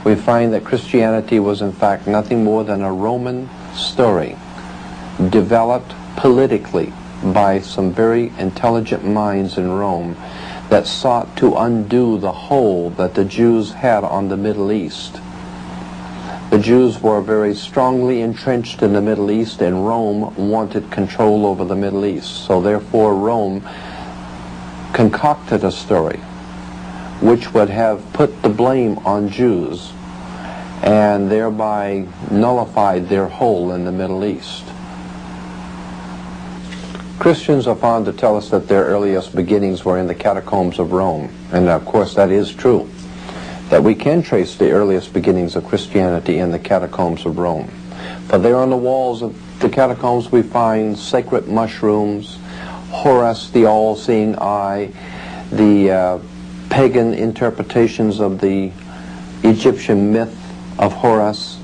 we find that Christianity was in fact nothing more than a Roman story developed politically by some very intelligent minds in Rome that sought to undo the hold that the Jews had on the Middle East. The Jews were very strongly entrenched in the Middle East, and Rome wanted control over the Middle East. So therefore Rome concocted a story which would have put the blame on Jews and thereby nullified their hold in the Middle East. Christians are fond to tell us that their earliest beginnings were in the catacombs of Rome, and of course that is true, that we can trace the earliest beginnings of Christianity in the catacombs of Rome. For there on the walls of the catacombs we find sacred mushrooms, Horus, the all-seeing eye, the pagan interpretations of the Egyptian myth of Horus,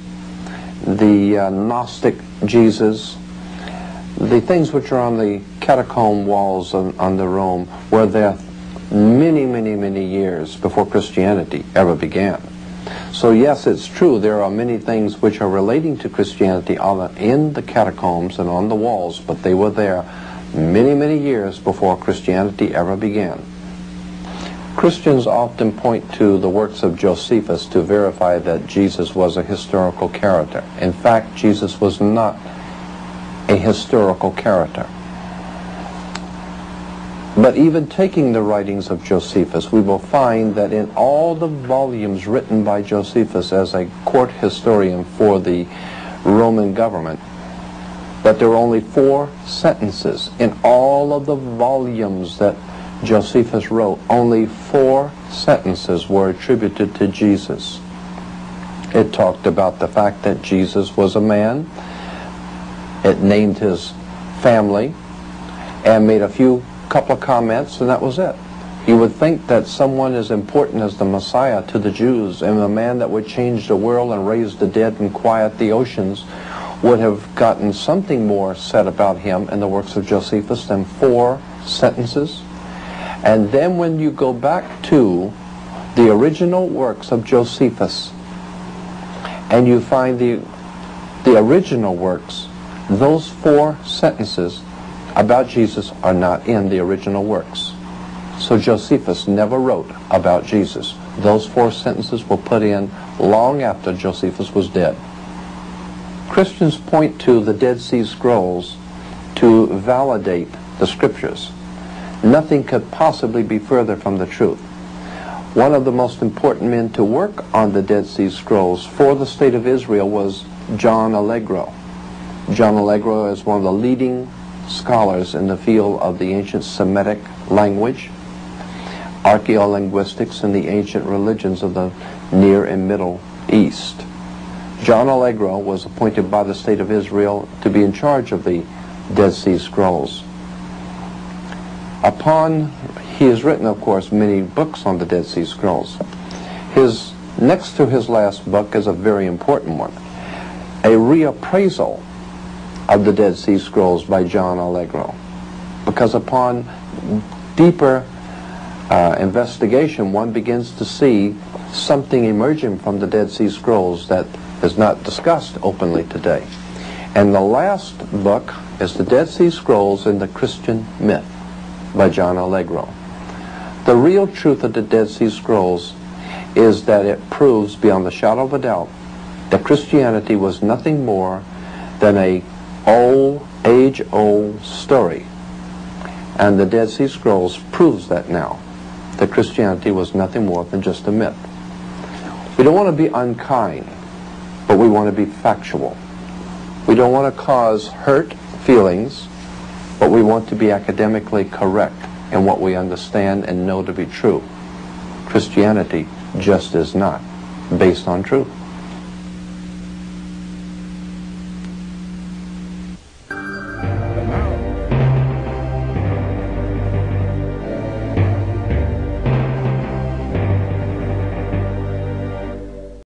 the Gnostic Jesus. The things which are on the catacomb walls on the Rome were there many, many, many years before Christianity ever began. So yes, it's true, there are many things which are relating to Christianity in the catacombs and on the walls, but they were there many, many years before Christianity ever began. Christians often point to the works of Josephus to verify that Jesus was a historical character. In fact, Jesus was not a historical character. But even taking the writings of Josephus, we will find that in all the volumes written by Josephus as a court historian for the Roman government, that there are only 4 sentences in all of the volumes that Josephus wrote. Only 4 sentences were attributed to Jesus. It talked about the fact that Jesus was a man. It named his family and made a couple of comments, and that was it. You would think that someone as important as the Messiah to the Jews and the man that would change the world and raise the dead and quiet the oceans would have gotten something more said about him in the works of Josephus than 4 sentences. And then when you go back to the original works of Josephus and you find the original works, those 4 sentences about Jesus are not in the original works. So Josephus never wrote about Jesus. Those 4 sentences were put in long after Josephus was dead. Christians point to the Dead Sea Scrolls to validate the scriptures. Nothing could possibly be further from the truth. One of the most important men to work on the Dead Sea Scrolls for the state of Israel was John Allegro. John Allegro is one of the leading scholars in the field of the ancient Semitic language, archaeolinguistics, and the ancient religions of the Near and Middle East. John Allegro was appointed by the state of Israel to be in charge of the Dead Sea Scrolls. He has written, of course, many books on the Dead Sea Scrolls. Next to his last book is a very important one, a reappraisal of the Dead Sea Scrolls by John Allegro. Because upon deeper investigation, one begins to see something emerging from the Dead Sea Scrolls that is not discussed openly today. And the last book is the Dead Sea Scrolls and the Christian Myth by John Allegro. The real truth of the Dead Sea Scrolls is that it proves beyond the shadow of a doubt that Christianity was nothing more than a age-old story. And the Dead Sea Scrolls proves that now, that Christianity was nothing more than just a myth. We don't want to be unkind, but we want to be factual. We don't want to cause hurt feelings, but we want to be academically correct in what we understand and know to be true. Christianity just is not based on truth.